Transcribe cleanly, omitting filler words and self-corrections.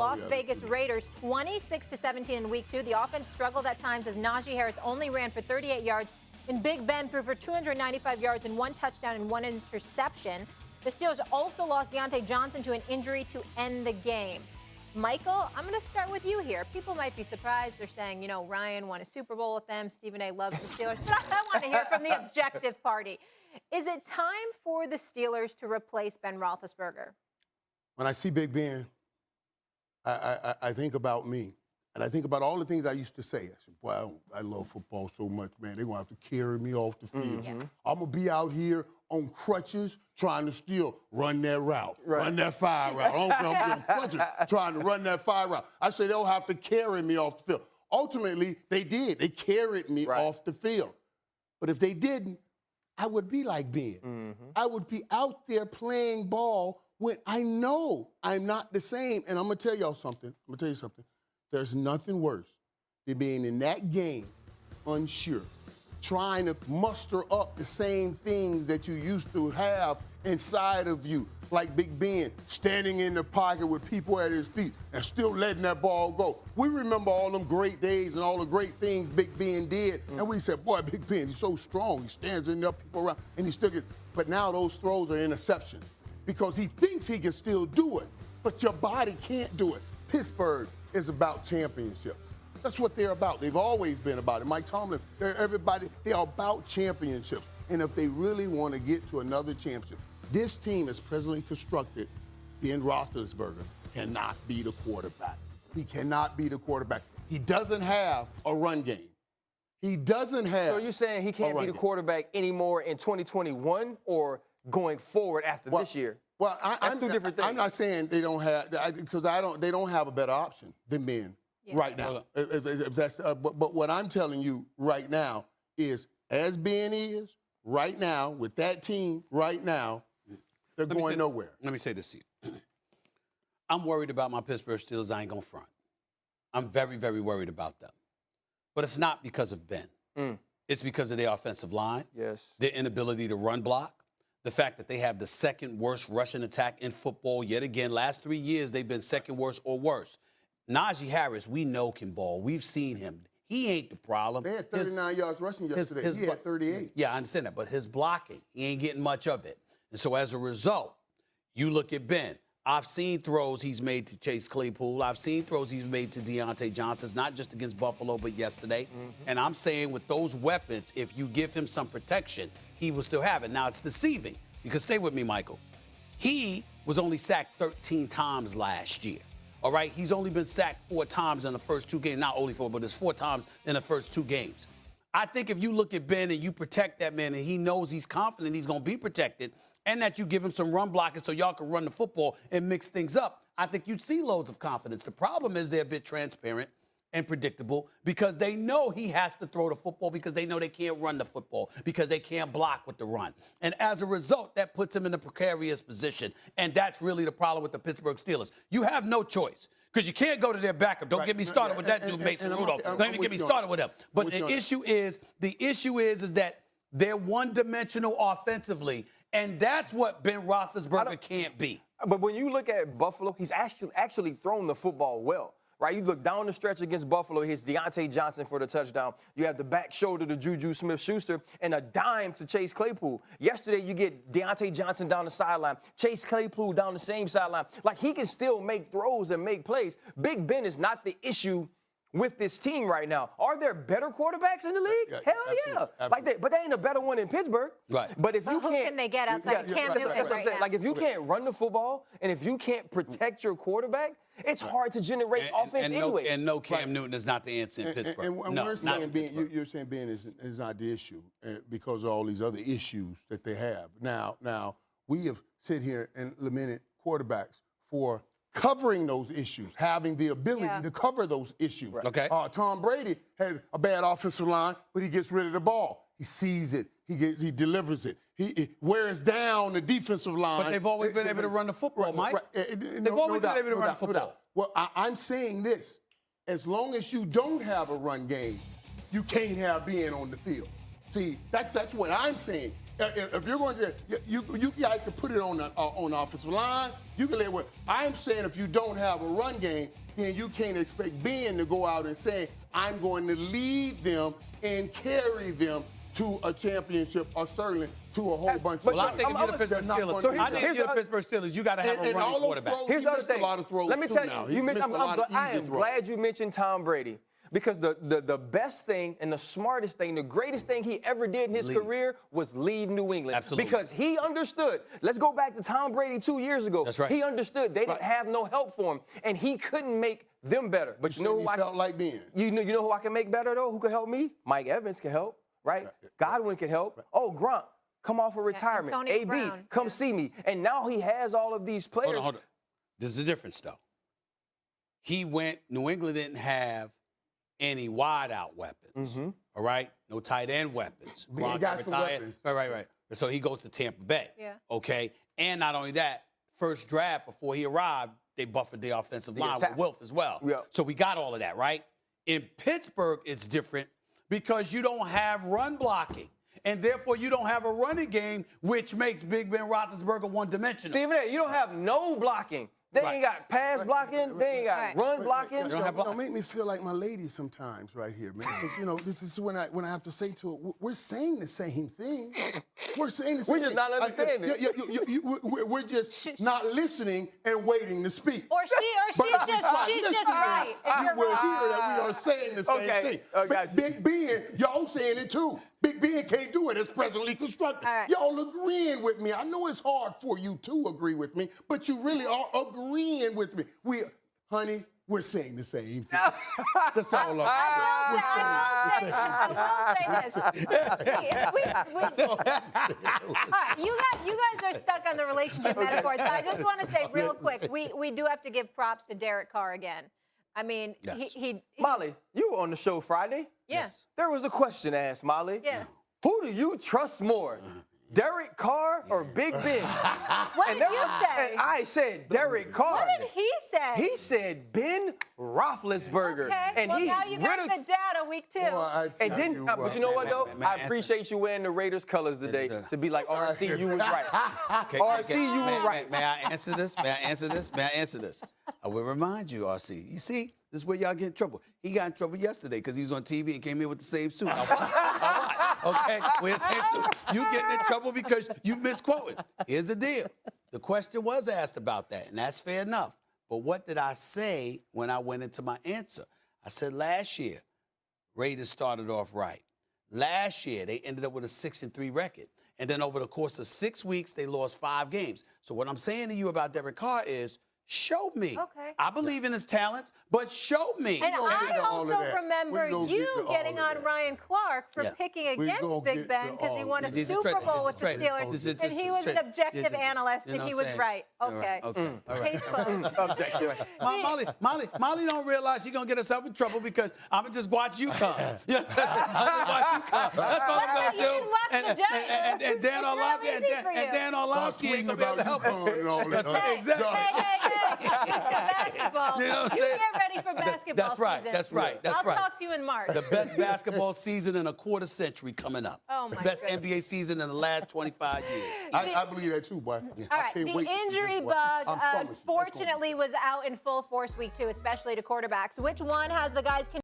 Las Vegas Raiders 26-17 in week 2. The offense struggled at times as Najee Harris only ran for 38 yards, and Big Ben threw for 295 yards and 1 touchdown and 1 interception. The Steelers also lost Deontay Johnson to an injury to end the game. Michael, I'm going to start with you here. People might be surprised. They're saying, Ryan won a Super Bowl with them. Stephen A. loves the Steelers. But I want to hear from the objective party. Is it time for the Steelers to replace Ben Roethlisberger? When I see Big Ben, I think about me. And I think about all the things I used to say. I said, boy, I love football so much, man. They're going to have to carry me off the field. Mm-hmm. I'm going to be out here on crutches trying to still run that route, run that fire route. I'm on crutches trying to run that fire route. I said they'll have to carry me off the field. Ultimately, they did. They carried me off the field. But if they didn't, I would be like Ben. Mm-hmm. I would be out there playing ball when I know I'm not the same. And I'm going to tell y'all something. There's nothing worse than being in that game unsure, trying to muster up the same things that you used to have inside of you, like Big Ben standing in the pocket with people at his feet and still letting that ball go. We remember all them great days and all the great things Big Ben did, and we said, boy, Big Ben, he's so strong. He stands in there, people around, and he still gets. But now those throws are interceptions because he thinks he can still do it, but your body can't do it. Pittsburgh is about championships. That's what they're about. They've always been about it. Mike Tomlin, they're about championships. And if they really want to get to another championship, this team is presently constructed. Ben Roethlisberger cannot be the quarterback. He cannot be the quarterback. He doesn't have a run game. He doesn't have. So you're saying he can't be the quarterback anymore in 2021 or going forward after this year? Well, That's two different things. I'm not saying they don't have, because they don't have a better option than Ben right now. If that's, but what I'm telling you right now is, as Ben is right now with that team right now, they're going nowhere. Let me say this to you. I'm worried about my Pittsburgh Steelers. I ain't gonna front. I'm very, very worried about them. But it's not because of Ben. It's because of their offensive line. Yes. Their inability to run block. The fact that they have the second worst rushing attack in football yet again. Last 3 years, they've been second worst or worse. Najee Harris, we know can ball. We've seen him. He ain't the problem. They had 39 yards rushing yesterday. He had 38. Yeah, I understand that. But his blocking, he ain't getting much of it. And so as a result, you look at Ben. I've seen throws he's made to Chase Claypool. I've seen throws he's made to Deontay Johnson, not just against Buffalo, but yesterday. And I'm saying with those weapons, if you give him some protection, he will still have it. Now, it's deceiving because stay with me, Michael. He was only sacked 13 times last year. All right? He's only been sacked 4 times in the first 2 games. Not only 4, but it's 4 times in the first 2 games. I think if you look at Ben and you protect that man and he knows he's confident he's going to be protected, and that you give him some run blocking so y'all can run the football and mix things up, I think you'd see loads of confidence. The problem is they're a bit transparent and predictable because they know he has to throw the football because they know they can't run the football because they can't block with the run. And as a result, that puts him in a precarious position. And that's really the problem with the Pittsburgh Steelers. You have no choice. Because you can't go to their backup. Don't get me started with that dude, Mason Rudolph. Don't even get me started with him. But the issue is that they're one-dimensional offensively, and that's what Ben Roethlisberger can't be. But when you look at Buffalo, he's actually thrown the football well, right? You look down the stretch against Buffalo, here's Deontay Johnson for the touchdown. You have the back shoulder to Juju Smith-Schuster and a dime to Chase Claypool. Yesterday, you get Deontay Johnson down the sideline, Chase Claypool down the same sideline. Like, he can still make throws and make plays. Big Ben is not the issue with this team right now. Are there better quarterbacks in the league? Hell yeah. Absolutely. But they ain't a better one in Pittsburgh. Right. But if you who can't, can they get outside Cam Newton that's what I'm right saying. now? Like, if you can't run the football and if you can't protect your quarterback, it's hard to generate offense anyway. And no, Cam Newton is not the answer in Pittsburgh. And no, we're saying Ben, you're saying Ben is not the issue because of all these other issues that they have. Now we have sit here and lamented quarterbacks for covering those issues, having the ability to cover those issues. Right. Okay. Tom Brady has a bad offensive line, but he gets rid of the ball. He sees it. He delivers it. He wears down the defensive line. But they've always been able to run the football, Mike. They've always been able to run the football. Well, I'm saying this. As long as you don't have a run game, you can't have Ben on the field. See, that's what I'm saying. if you're going to, you guys can put it on the offensive line. You can let it work. I'm saying if you don't have a run game, then you can't expect Ben to go out and say, I'm going to lead them and carry them to a championship or certainly to a whole bunch of. Well, I think if you're the Pittsburgh Steelers, I think if you're the Pittsburgh Steelers, you got to have a running quarterback. Here's the other thing. A lot of throws Let me tell now. you, I am throws. glad you mentioned Tom Brady. Because the best thing and the smartest thing, the greatest thing he ever did in his career was leave New England. Absolutely. Because he understood. Let's go back to Tom Brady 2 years ago. That's right. He understood they didn't have no help for him, and he couldn't make them better. But you know who I felt like being. You know who I can make better though? Who can help me? Mike Evans can help, right? Godwin can help. Oh, Gronk, come off of retirement. Antonio AB, Brown. come see me. And now he has all of these players. Hold on. There's a difference, though. New England didn't have any wide-out weapons, all right? No tight end weapons. Ben Gronk got some retired. weapons. Right. So he goes to Tampa Bay, Yeah. okay? And not only that, first draft before he arrived, they buffered the offensive line with Wilf as well. Yeah. So we got all of that, right? In Pittsburgh, it's different because you don't have run blocking. And therefore, you don't have a running game, which makes Big Ben Roethlisberger one-dimensional. Stephen A., you don't have no blocking. They ain't got pass blocking. They ain't got run blocking. Don't make me feel like my lady sometimes right here, man. 'Cause, this is when I have to say to it, we're saying the same thing. We're saying the same thing. We're just not understanding. We're just not listening and waiting to speak. Or she's just right. If You you're will wrong. hear that we are saying the same thing. I got you. Big Ben, y'all saying it too. Big Ben can't do it as presently constructed. All right. Y'all agreeing with me. I know it's hard for you to agree with me, but you really are agreeing with me. Honey, we're saying the same thing. That's all I'm I will say this. All right, you guys are stuck on the relationship metaphor, so I just want to say real quick, we do have to give props to Derek Carr again. I mean, Yes. he Molly, you were on the show Friday. yeah. There was a question asked, Molly. Yeah. Who do you trust more, Derek Carr or Big Ben? What did you say? And I said Derek Carr. What did he say? He said Ben Roethlisberger. Okay, And well, he now you got the data week 2. And then, but you know what though? may I I appreciate you wearing the Raiders colors today to be like, RC, you was right. Okay, RC, you was right. May I answer this? May I answer this? May I answer this? I will remind you, RC. You see, this is where y'all get in trouble. He got in trouble yesterday because he was on TV and came in with the same suit. Okay? With the same suit. You getting in trouble because you misquoted. Here's the deal. The question was asked about that, and that's fair enough. But what did I say when I went into my answer? I said last year, Raiders started off right. Last year, they ended up with a 6-3 record. And then over the course of 6 weeks, they lost 5 games. So what I'm saying to you about Derek Carr is, show me. Okay. I believe in his talents, but show me. And I all of also that. remember We gonna you get to all getting of on that. Ryan Clark for Yeah. picking We against gonna Big get Ben to because he all won a of These are Super trade- Bowl with the trade- Steelers, just- and he was an trade- objective just- analyst, you and know he what was I'm right. saying? Okay. Okay. All right. Case closed. Objective. Molly don't realize she's gonna get herself in trouble because I'm gonna just watch you come. Yeah, I'm watch you come. That's all I'm gonna You do. can watch the Giants. And Dan It's real Orlovsky easy for you. and Dan Orlovsky ain't gonna be able to help him. Hey, Exactly. Hey, it's the basketball. You know what I'm You saying? get ready for basketball That's right. season. That's right. That's I'll right. talk to you in March. The best basketball season in a quarter century coming up. Oh, my The best goodness. NBA season in the last 25 years. I believe that too, boy. All right, the injury bug, unfortunately, unfortunately, was out in full force week 2, especially to quarterbacks. Which one has the guys